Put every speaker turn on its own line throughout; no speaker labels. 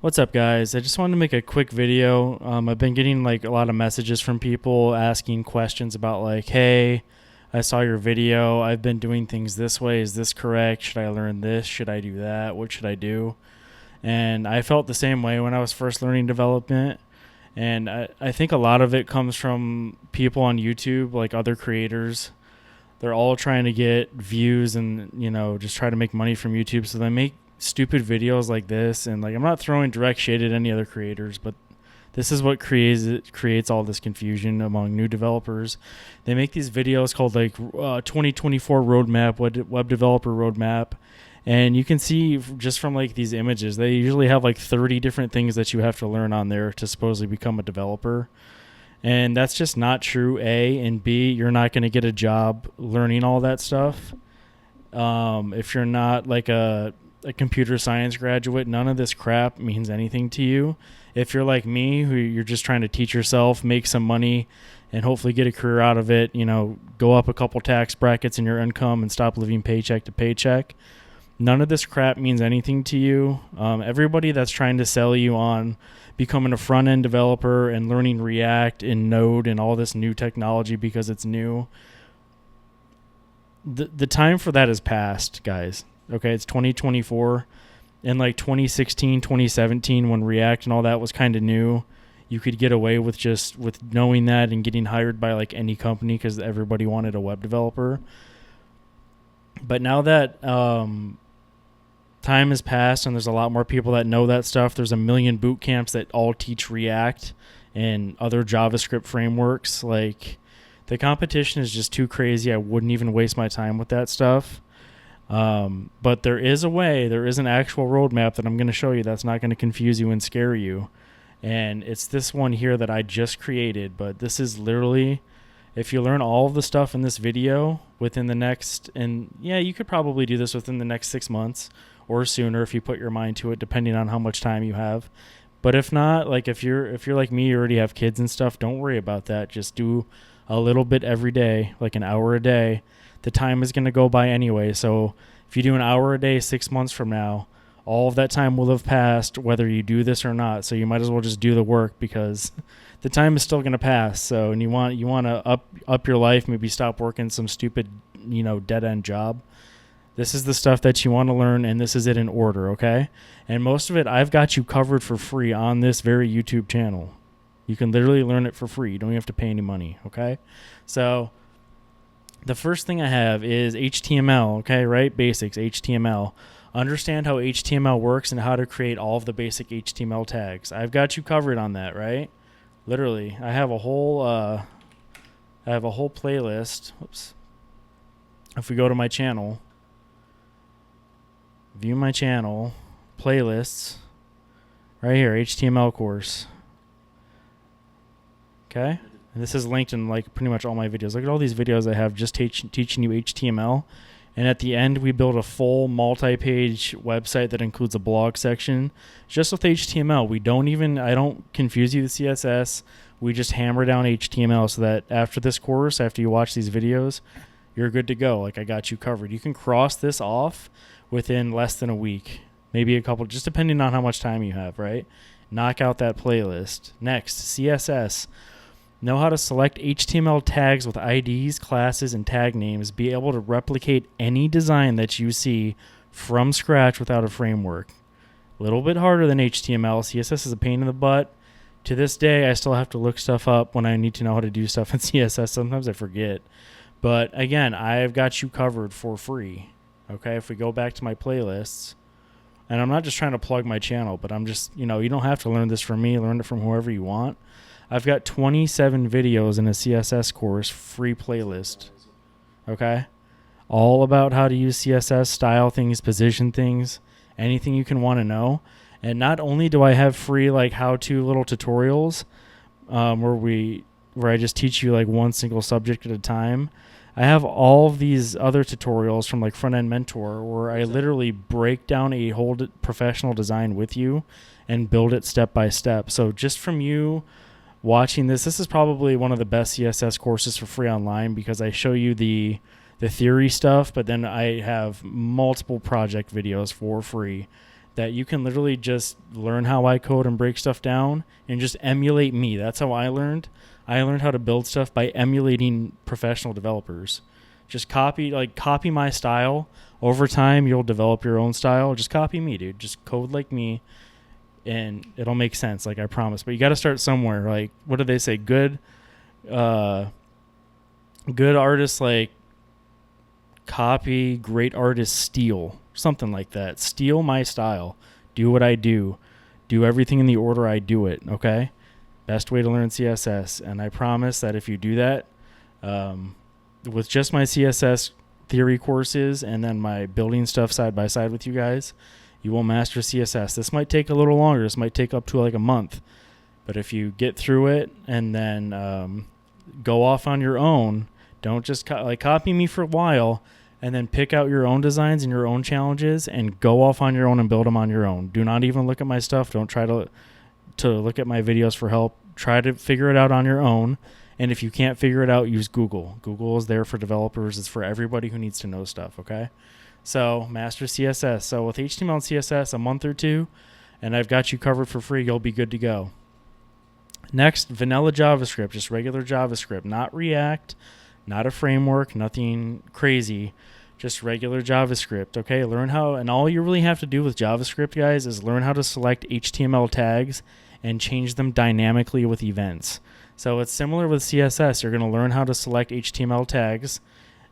What's up, guys? I just wanted to make a quick video. I've been getting like a lot of messages from people asking questions about like, hey, I saw your video. I've been doing things this way. Is this correct? Should I learn this? Should I do that? What should I do? And I felt the same way when I was first learning development. And I think a lot of it comes from people on YouTube, like other creators. They're all trying to get views and, just try to make money from YouTube. So they make stupid videos like this. And like, I'm not throwing direct shade at any other creators, but this is what creates all this confusion among new developers. They make these videos called like 2024 roadmap, web developer roadmap. And you can see just from like these images, they usually have like 30 different things that you have to learn on there to supposedly become a developer. And that's just not true, A. And B, you're not going to get a job learning all that stuff. If you're not like a computer science graduate, none of this crap means anything to you. If you're like me, who you're just trying to teach yourself, make some money, and hopefully get a career out of it, go up a couple tax brackets in your income and stop living paycheck to paycheck, none of this crap means anything to you. Everybody that's trying to sell you on becoming a front-end developer and learning React and Node and all this new technology because it's new, the time for that has passed, guys. Okay, it's 2024. In like 2016, 2017, when React and all that was kind of new, you could get away with knowing that and getting hired by like any company because everybody wanted a web developer. But now that time has passed and there's a lot more people that know that stuff, there's a million boot camps that all teach React and other JavaScript frameworks. Like, the competition is just too crazy. I wouldn't even waste my time with that stuff. But there is a way, there is an actual roadmap that I'm going to show you that's not going to confuse you and scare you. And it's this one here that I just created. But this is literally, if you learn all of the stuff in this video within the next, and yeah, you could probably do this within the next 6 months or sooner if you put your mind to it, depending on how much time you have. But if not, like if you're like me, you already have kids and stuff, don't worry about that. Just do a little bit every day, like an hour a day. The time is going to go by anyway. So if you do an hour a day 6 months from now, all of that time will have passed whether you do this or not. So you might as well just do the work because the time is still going to pass. So, and you want to up your life, maybe stop working some stupid, dead end job. This is the stuff that you want to learn, and this is it in order, okay? And most of it I've got you covered for free on this very YouTube channel. You can literally learn it for free. You don't even have to pay any money, okay? So the first thing I have is HTML, okay, right? Basics, HTML. Understand how HTML works and how to create all of the basic HTML tags. I've got you covered on that, right? Literally, I have a whole playlist. Whoops. If we go to my channel, view my channel, playlists, right here, HTML course. Okay? And this is linked in like pretty much all my videos. Look at all these videos I have just teaching you HTML. And at the end, we build a full multi-page website that includes a blog section just with HTML. I don't confuse you with CSS. We just hammer down HTML so that after this course, after you watch these videos, you're good to go. Like, I got you covered. You can cross this off within less than a week, maybe a couple, just depending on how much time you have, right? Knock out that playlist. Next, CSS. Know how to select HTML tags with IDs, classes, and tag names. Be able to replicate any design that you see from scratch without a framework. A little bit harder than HTML. CSS is a pain in the butt. To this day, I still have to look stuff up when I need to know how to do stuff in CSS. Sometimes I forget. But again, I've got you covered for free. Okay, if we go back to my playlists, and I'm not just trying to plug my channel, but I'm just, you don't have to learn this from me. Learn it from whoever you want. I've got 27 videos in a CSS course, free playlist. Okay? All about how to use CSS, style things, position things, anything you can want to know. And not only do I have free like how-to little tutorials where I just teach you like one single subject at a time, I have all of these other tutorials from like Frontend Mentor where I literally break down a whole professional design with you and build it step by step. So just from you watching this is probably one of the best CSS courses for free online because I show you the theory stuff, but then I have multiple project videos for free that you can literally just learn how I code and break stuff down and just emulate me. That's how I learned. I learned how to build stuff by emulating professional developers. Just copy my style. Over time, you'll develop your own style. Just copy me, dude. Just code like me, and it'll make sense, like I promise. But you got to start somewhere. Like, what do they say? Good artists like copy, great artists steal. Something like that. Steal my style. Do what I do. Do everything in the order I do it, okay? Best way to learn CSS. And I promise that if you do that, with just my CSS theory courses and then my building stuff side by side with you guys, you will master CSS. This might take a little longer. This might take up to like a month. But if you get through it and then go off on your own, don't just copy me for a while, and then pick out your own designs and your own challenges and go off on your own and build them on your own. Do not even look at my stuff. Don't try to look at my videos for help. Try to figure it out on your own. And if you can't figure it out, use Google. Google is there for developers. It's for everybody who needs to know stuff, okay? So master CSS. So with HTML and CSS, a month or two, and I've got you covered for free. You'll be good to go. Next, vanilla JavaScript, just regular JavaScript, not React, not a framework, nothing crazy, just regular JavaScript, okay? Learn how, and all you really have to do with JavaScript, guys, is learn how to select HTML tags and change them dynamically with events. So it's similar with CSS. You're going to learn how to select HTML tags,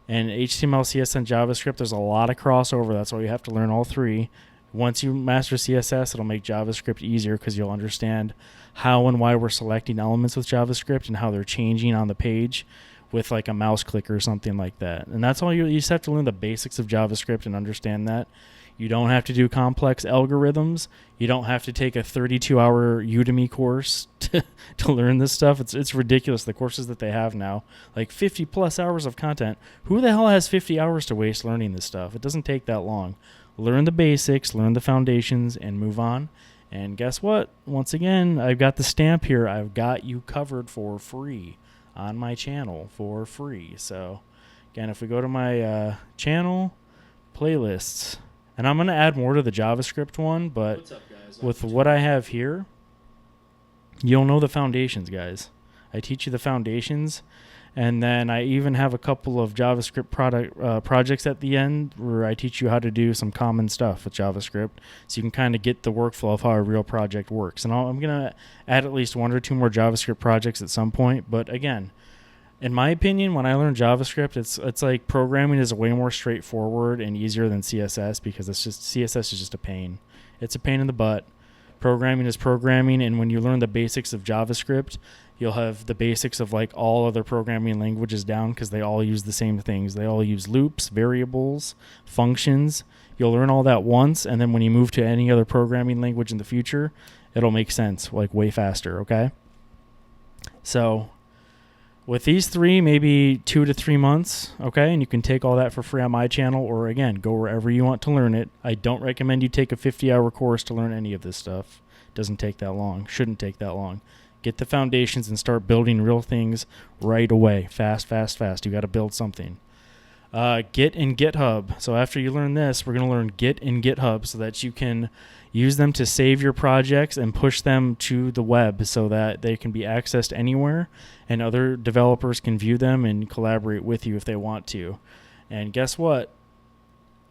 and HTML, CSS, and JavaScript, there's a lot of crossover. That's why you have to learn all three. Once you master CSS, it'll make JavaScript easier because you'll understand how and why we're selecting elements with JavaScript and how they're changing on the page with like a mouse click or something like that. And that's all you just have to learn the basics of JavaScript and understand that. You don't have to do complex algorithms. You don't have to take a 32-hour Udemy course to learn this stuff. It's ridiculous, the courses that they have now. Like 50-plus hours of content. Who the hell has 50 hours to waste learning this stuff? It doesn't take that long. Learn the basics, learn the foundations, and move on. And guess what? Once again, I've got the stamp here. I've got you covered for free on my channel for free. So, again, if we go to my channel, playlists, and I'm going to add more to the JavaScript one, but
What's up, guys?
with what I have here, you'll know the foundations, guys. I teach you the foundations, and then I even have a couple of JavaScript projects at the end where I teach you how to do some common stuff with JavaScript, so you can kind of get the workflow of how a real project works. And I'm going to add at least one or two more JavaScript projects at some point, but again, in my opinion, when I learned JavaScript, it's like programming is way more straightforward and easier than CSS because CSS is just a pain. It's a pain in the butt. Programming is programming, and when you learn the basics of JavaScript, you'll have the basics of like all other programming languages down because they all use the same things. They all use loops, variables, functions. You'll learn all that once, and then when you move to any other programming language in the future, it'll make sense like way faster, okay? So with these three, maybe 2 to 3 months, okay? And you can take all that for free on my channel, or again, go wherever you want to learn it. I don't recommend you take a 50-hour course to learn any of this stuff. It doesn't take that long. Shouldn't take that long. Get the foundations and start building real things right away. Fast, fast, fast. You got to build something. Git and GitHub. So after you learn this, we're going to learn Git and GitHub so that you can use them to save your projects and push them to the web so that they can be accessed anywhere and other developers can view them and collaborate with you if they want to. And guess what?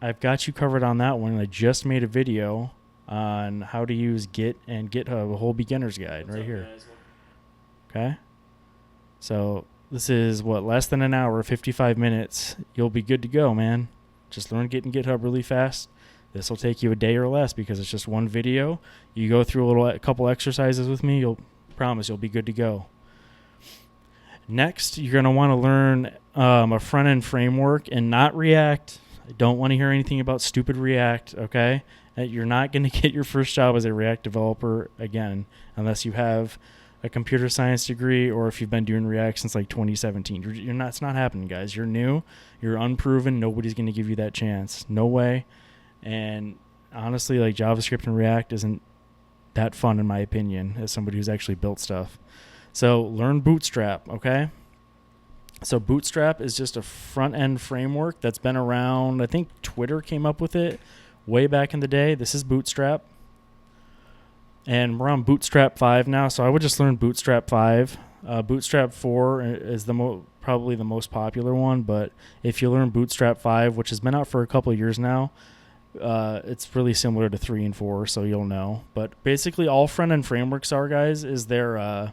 I've got you covered on that one. I just made a video on how to use Git and GitHub, a whole beginner's guide right here. Okay? So this is, less than an hour, 55 minutes. You'll be good to go, man. Just learn Git and GitHub really fast. This will take you a day or less because it's just one video. You go through a couple exercises with me, promise you'll be good to go. Next, you're going to want to learn a front-end framework and not React. I don't want to hear anything about stupid React, okay? You're not going to get your first job as a React developer again unless you have a computer science degree or if you've been doing React since like 2017. It's not happening, guys. You're new. You're unproven. Nobody's going to give you that chance. No way. And honestly, like JavaScript and React isn't that fun in my opinion as somebody who's actually built stuff. So learn Bootstrap, okay? So Bootstrap is just a front-end framework that's been around. I think Twitter came up with it way back in the day. This is Bootstrap. And we're on Bootstrap 5 now, so I would just learn Bootstrap 5. Bootstrap 4 is probably the most popular one, but if you learn Bootstrap 5, which has been out for a couple of years now, it's really similar to 3 and 4, so you'll know. But basically all front-end frameworks are, guys, is they're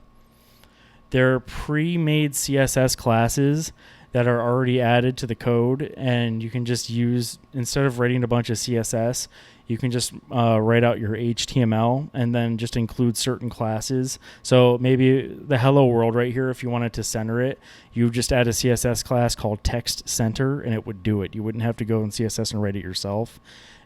pre-made CSS classes that are already added to the code, and you can just use, instead of writing a bunch of CSS, you can just write out your HTML and then just include certain classes. So maybe the hello world right here, if you wanted to center it, you just add a CSS class called text center and it would do it. You wouldn't have to go in CSS and write it yourself.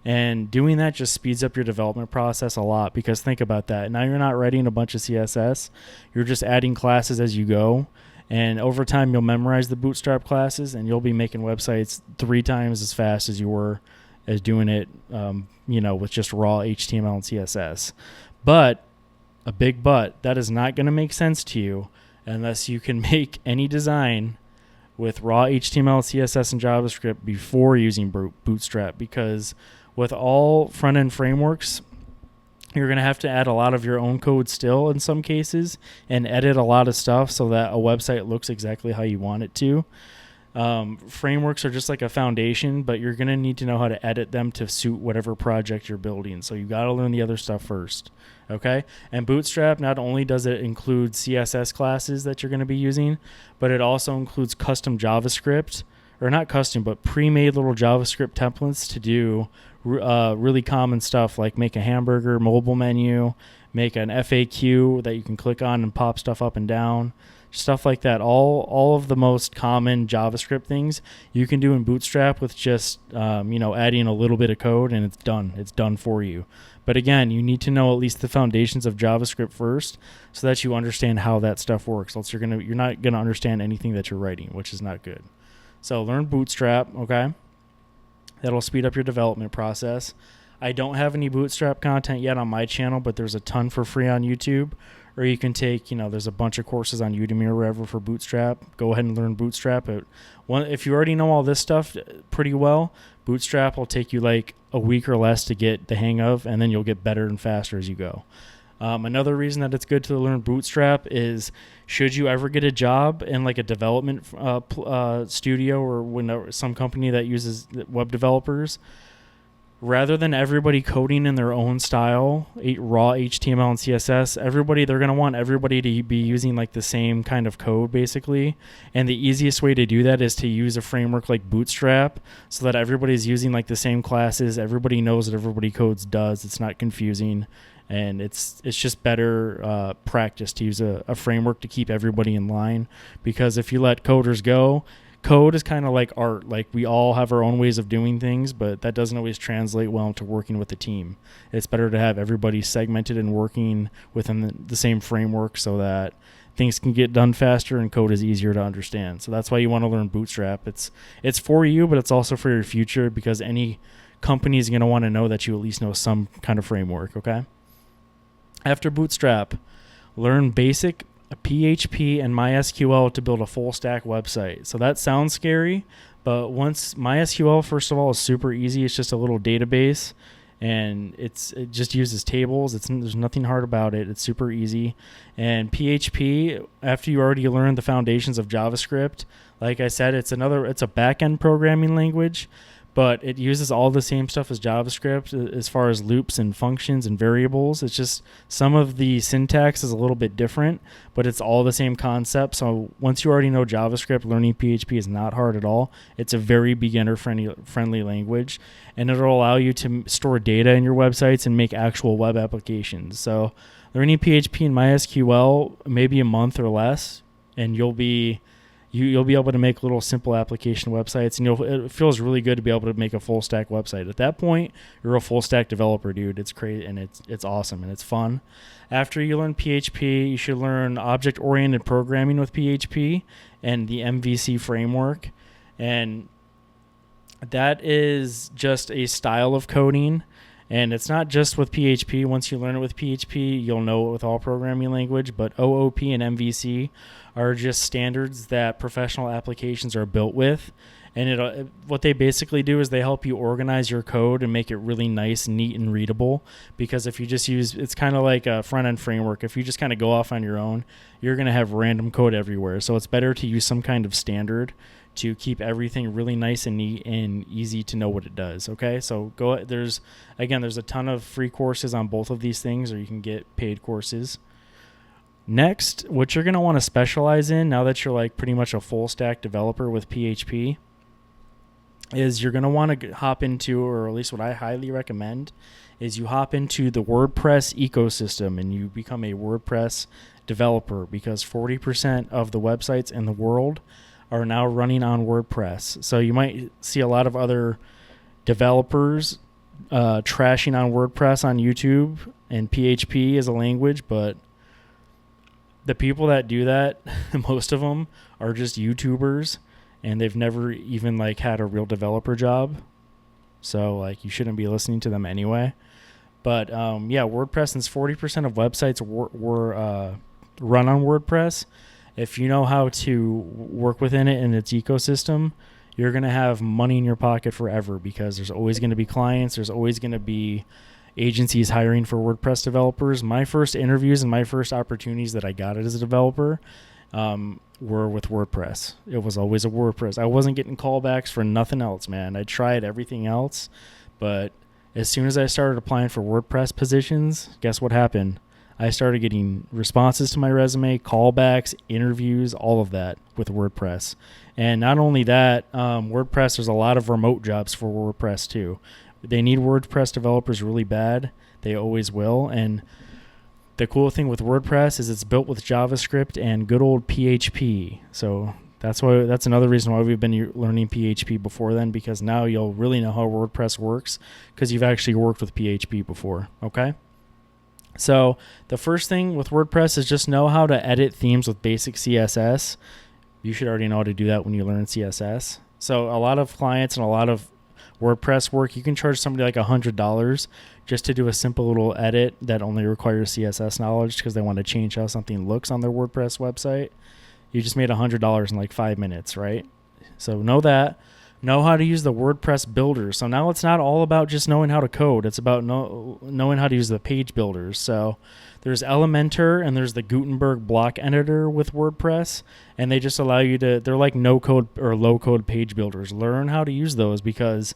And doing that just speeds up your development process a lot, because think about that. Now you're not writing a bunch of CSS. You're just adding classes as you go. And over time, you'll memorize the Bootstrap classes and you'll be making websites 3 times as fast as you were as doing it, with just raw HTML and CSS. But, a big but, that is not going to make sense to you unless you can make any design with raw HTML, CSS, and JavaScript before using Bootstrap, because with all front-end frameworks, you're going to have to add a lot of your own code still in some cases and edit a lot of stuff so that a website looks exactly how you want it to. Frameworks are just like a foundation, but you're going to need to know how to edit them to suit whatever project you're building. So you got to learn the other stuff first. Okay. And Bootstrap, not only does it include CSS classes that you're going to be using, but it also includes custom JavaScript, or not custom, but pre-made little JavaScript templates to do really common stuff like make a hamburger mobile menu, make an FAQ that you can click on and pop stuff up and down. Stuff like that. All of the most common JavaScript things you can do in Bootstrap with just adding a little bit of code, and it's done. It's done for you. But again, you need to know at least the foundations of JavaScript first, so that you understand how that stuff works. Else you're not gonna understand anything that you're writing, which is not good. So learn Bootstrap, okay? That'll speed up your development process. I don't have any Bootstrap content yet on my channel, but there's a ton for free on YouTube. Or you can take, there's a bunch of courses on Udemy or wherever for Bootstrap. Go ahead and learn Bootstrap. If you already know all this stuff pretty well, Bootstrap will take you like a week or less to get the hang of, and then you'll get better and faster as you go. Another reason that it's good to learn Bootstrap is, should you ever get a job in like a development studio or some company that uses web developers, rather than everybody coding in their own style, raw HTML and CSS, they're going to want everybody to be using like the same kind of code basically. And the easiest way to do that is to use a framework like Bootstrap, so that everybody's using like the same classes. Everybody knows what everybody codes does. It's not confusing. And it's just better practice to use a framework to keep everybody in line. Because if you let coders go, code is kind of like art. Like, we all have our own ways of doing things, but that doesn't always translate well into working with a team. It's better to have everybody segmented and working within the same framework, so that things can get done faster and code is easier to understand. So that's why you want to learn Bootstrap. It's for you, but it's also for your future, because any company is going to want to know that you at least know some kind of framework, okay? After Bootstrap, learn basic PHP and MySQL to build a full stack website. So that sounds scary, but once MySQL, first of all, is super easy. It's just a little database, and it just uses tables. There's nothing hard about it. It's super easy. And PHP, after you already learned the foundations of JavaScript, like I said, it's a backend programming language, but it uses all the same stuff as JavaScript as far as loops and functions and variables. It's just some of the syntax is a little bit different, but it's all the same concept. So once you already know JavaScript, learning PHP is not hard at all. It's a very beginner-friendly language, and it'll allow you to store data in your websites and make actual web applications. So learning PHP and MySQL, maybe a month or less, and you'll be able to make little simple application websites, and it feels really good to be able to make a full stack website. At that point, you're a full stack developer, dude. It's great, and it's awesome, and it's fun. After you learn PHP, you should learn object-oriented programming with PHP and the MVC framework. And that is just a style of coding. And it's not just with PHP. Once you learn it with PHP, you'll know it with all programming language. But OOP and MVC are just standards that professional applications are built with. And what they basically do is they help you organize your code and make it really nice, neat, and readable. Because if you just use, it's kind of like a front-end framework. If you just kind of go off on your own, you're going to have random code everywhere. So it's better to use some kind of standard to keep everything really nice and neat and easy to know what it does. Okay, so there's a ton of free courses on both of these things, or you can get paid courses. Next, what you're going to want to specialize in now that you're like pretty much a full stack developer with PHP is you're going to want to hop into, or at least what I highly recommend, is you hop into the WordPress ecosystem and you become a WordPress developer, because 40% of the websites in the world are now running on WordPress. So you might see a lot of other developers trashing on WordPress on YouTube and PHP as a language, but the people that do that, most of them are just YouTubers, and they've never even like had a real developer job. So like you shouldn't be listening to them anyway. But WordPress, since 40% of websites were run on WordPress, if you know how to work within it and its ecosystem, you're going to have money in your pocket forever, because there's always going to be clients. There's always going to be agencies hiring for WordPress developers. My first interviews and my first opportunities that I got as a developer were with WordPress. It was always a WordPress. I wasn't getting callbacks for nothing else, man. I tried everything else, but as soon as I started applying for WordPress positions, guess what happened? I started getting responses to my resume, callbacks, interviews, all of that with WordPress. And not only that, WordPress, there's a lot of remote jobs for WordPress too. They need WordPress developers really bad. They always will. And the cool thing with WordPress is it's built with JavaScript and good old PHP. So that's another reason why we've been learning PHP before then, because now you'll really know how WordPress works because you've actually worked with PHP before. Okay? So the first thing with WordPress is just know how to edit themes with basic CSS. You should already know how to do that when you learn CSS. So a lot of clients and a lot of WordPress work, you can charge somebody like $100 just to do a simple little edit that only requires CSS knowledge because they want to change how something looks on their WordPress website. You just made $100 in like 5 minutes, right? So know that. Know how to use the WordPress builder. So now it's not all about just knowing how to code. It's about knowing how to use the page builders. So there's Elementor and there's the Gutenberg block editor with WordPress, and they just allow you to, they're like no code or low code page builders. Learn how to use those, because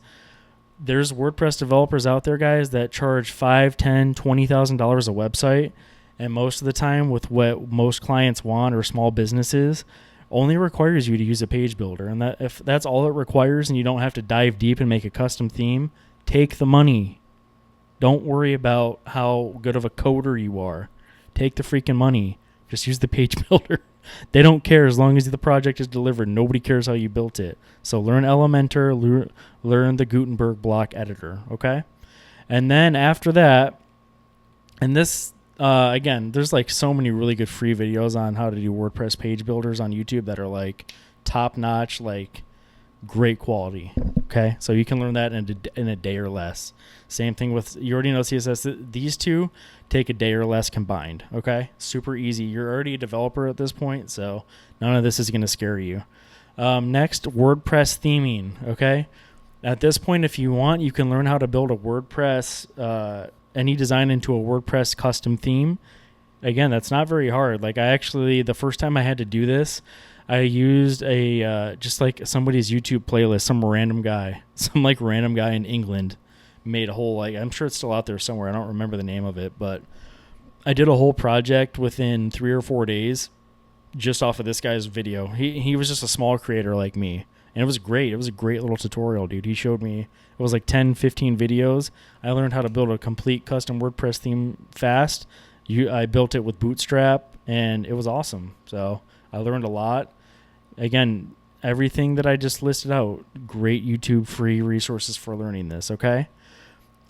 there's WordPress developers out there, guys, that charge $5,000, $10,000, $20,000 a website, and most of the time with what most clients want or small businesses only requires you to use a page builder. And that if that's all it requires and you don't have to dive deep and make a custom theme, take the money. Don't worry about how good of a coder you are. Take the freaking money. Just use the page builder. They don't care as long as the project is delivered. Nobody cares how you built it. So learn Elementor, learn the Gutenberg block editor, okay? And then after that, and this, again, there's like so many really good free videos on how to do WordPress page builders on YouTube that are like top notch, like great quality. Okay, so you can learn that in a day or less. Same thing with, you already know CSS. These two take a day or less combined. Okay, super easy. You're already a developer at this point, so none of this is going to scare you. Next, WordPress theming. Okay, at this point, if you want, you can learn how to build a WordPress any design into a WordPress custom theme. Again, that's not very hard. Like the first time I had to do this, I used just like somebody's YouTube playlist, some random guy in England made a whole, like, I'm sure it's still out there somewhere. I don't remember the name of it, but I did a whole project within 3 or 4 days just off of this guy's video. He was just a small creator like me. And it was great. It was a great little tutorial, dude. He showed me, it was like 10, 15 videos. I learned how to build a complete custom WordPress theme fast. I built it with Bootstrap, and it was awesome. So I learned a lot. Again, everything that I just listed out, great YouTube free resources for learning this, okay?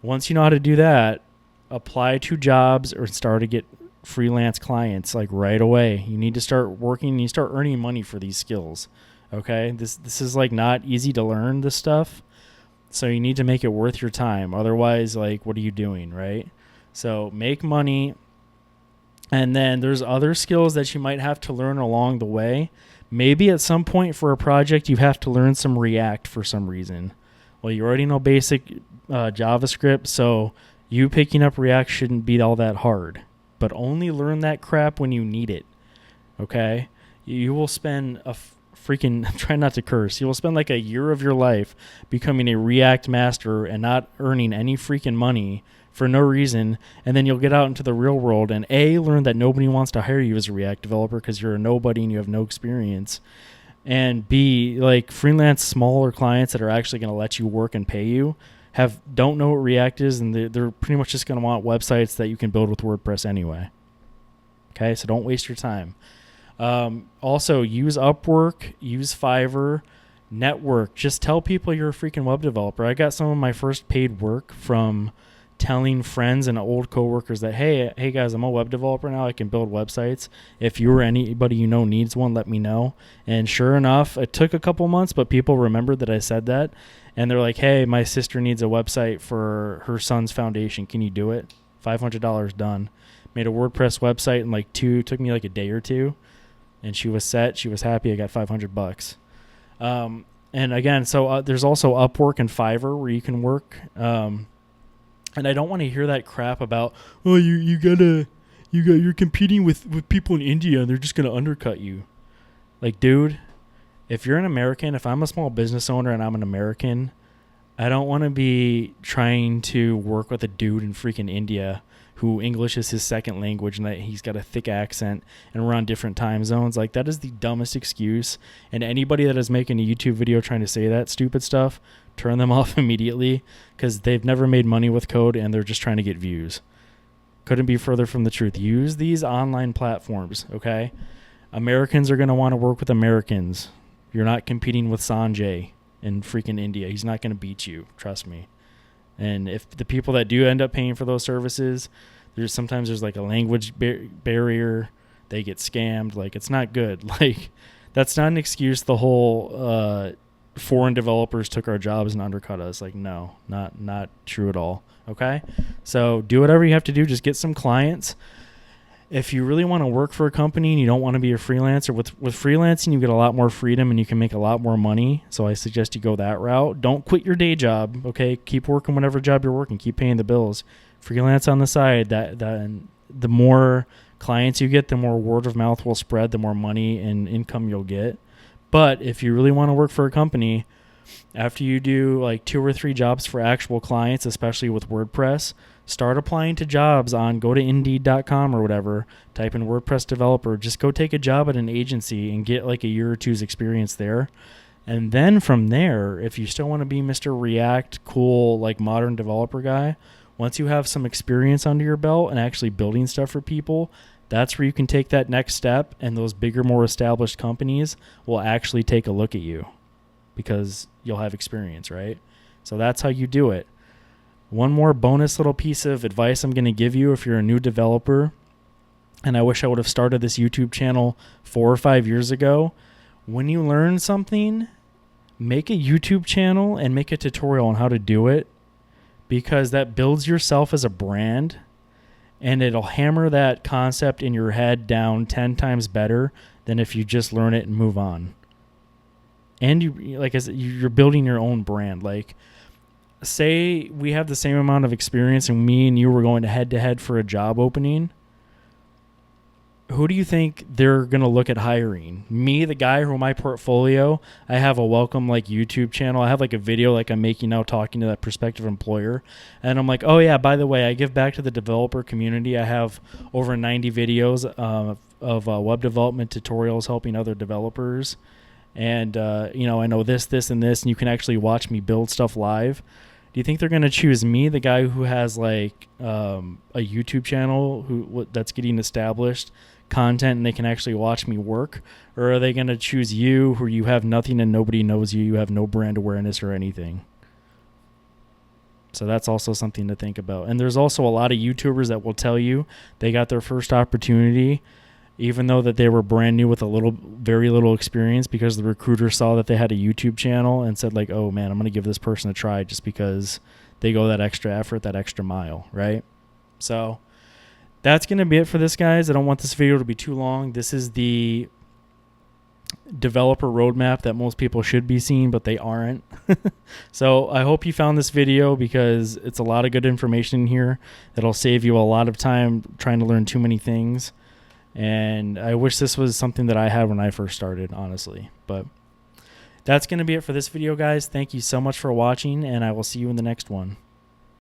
Once you know how to do that, apply to jobs or start to get freelance clients like right away. You need to start working. You start earning money for these skills. Okay, this is like not easy to learn this stuff, so you need to make it worth your time. Otherwise, like, what are you doing, right? So make money, and then there's other skills that you might have to learn along the way. Maybe at some point for a project you have to learn some React for some reason. Well, you already know basic JavaScript, so you picking up React shouldn't be all that hard. But only learn that crap when you need it, okay? You will spend freaking, try not to curse, you will spend like a year of your life becoming a React master and not earning any freaking money for no reason, and then you'll get out into the real world and learn that nobody wants to hire you as a React developer because you're a nobody and you have no experience, and B, like freelance smaller clients that are actually going to let you work and pay you don't know what React is, and they're pretty much just going to want websites that you can build with WordPress anyway. Okay, so don't waste your time. Also, use Upwork, use Fiverr, network. Just tell people you're a freaking web developer. I got some of my first paid work from telling friends and old coworkers that, hey guys, I'm a web developer now. I can build websites. If you or anybody you know needs one, let me know. And sure enough, it took a couple months, but people remembered that I said that. And they're like, hey, my sister needs a website for her son's foundation. Can you do it? $500 done. Made a WordPress website in took me like a day or two. And she was set. She was happy. I got $500. And again, so there's also Upwork and Fiverr where you can work. And I don't want to hear that crap about, oh, you're competing with people in India and they're just going to undercut you. Like, dude, if you're an American, if I'm a small business owner and I'm an American, I don't want to be trying to work with a dude in freaking India who English is his second language and that he's got a thick accent and we're on different time zones. Like, that is the dumbest excuse. And anybody that is making a YouTube video trying to say that stupid stuff, turn them off immediately, because they've never made money with code and they're just trying to get views. Couldn't be further from the truth. Use these online platforms, okay? Americans are going to want to work with Americans. You're not competing with Sanjay in freaking India. He's not going to beat you. Trust me. And if the people that do end up paying for those services, there's like a language barrier. They get scammed. Like, it's not good. Like, that's not an excuse. The whole foreign developers took our jobs and undercut us. Like, no, not true at all. Okay? So do whatever you have to do. Just get some clients. If you really want to work for a company and you don't want to be a freelancer, with freelancing, you get a lot more freedom and you can make a lot more money. So I suggest you go that route. Don't quit your day job, okay? Keep working whatever job you're working. Keep paying the bills. Freelance on the side. And the more clients you get, the more word of mouth will spread, the more money and income you'll get. But if you really want to work for a company, after you do like 2 or 3 jobs for actual clients, especially with WordPress, start applying to jobs go to Indeed.com or whatever, type in WordPress developer, just go take a job at an agency and get like a year or two's experience there. And then from there, if you still want to be Mr. React, cool, like modern developer guy, once you have some experience under your belt and actually building stuff for people, that's where you can take that next step, and those bigger, more established companies will actually take a look at you because you'll have experience, right? So that's how you do it. One more bonus little piece of advice I'm going to give you if you're a new developer, and I wish I would have started this YouTube channel 4 or 5 years ago. When you learn something, make a YouTube channel and make a tutorial on how to do it, because that builds yourself as a brand, and it'll hammer that concept in your head down 10 times better than if you just learn it and move on. And you're building your own brand. Like, say we have the same amount of experience and me and you were going head to head for a job opening. Who do you think they're going to look at hiring? Me, the guy who my portfolio, I have a welcome like YouTube channel. I have like a video like I'm making now talking to that prospective employer. And I'm like, oh yeah, by the way, I give back to the developer community. I have over 90 videos of web development tutorials helping other developers. And, I know this, and this, and you can actually watch me build stuff live. Do you think they're going to choose me, the guy who has like a YouTube channel that's getting established content and they can actually watch me work? Or are they going to choose you, who you have nothing and nobody knows you, you have no brand awareness or anything? So that's also something to think about. And there's also a lot of YouTubers that will tell you they got their first opportunity even though that they were brand new with very little experience, because the recruiter saw that they had a YouTube channel and said like, oh man, I'm going to give this person a try just because they go that extra effort, that extra mile, right? So that's going to be it for this, guys. I don't want this video to be too long. This is the developer roadmap that most people should be seeing, but they aren't. So I hope you found this video, because it's a lot of good information in here that'll save you a lot of time trying to learn too many things. And I wish this was something that I had when I first started, honestly. But that's going to be it for this video, guys. Thank you so much for watching, and I will see you in the next one.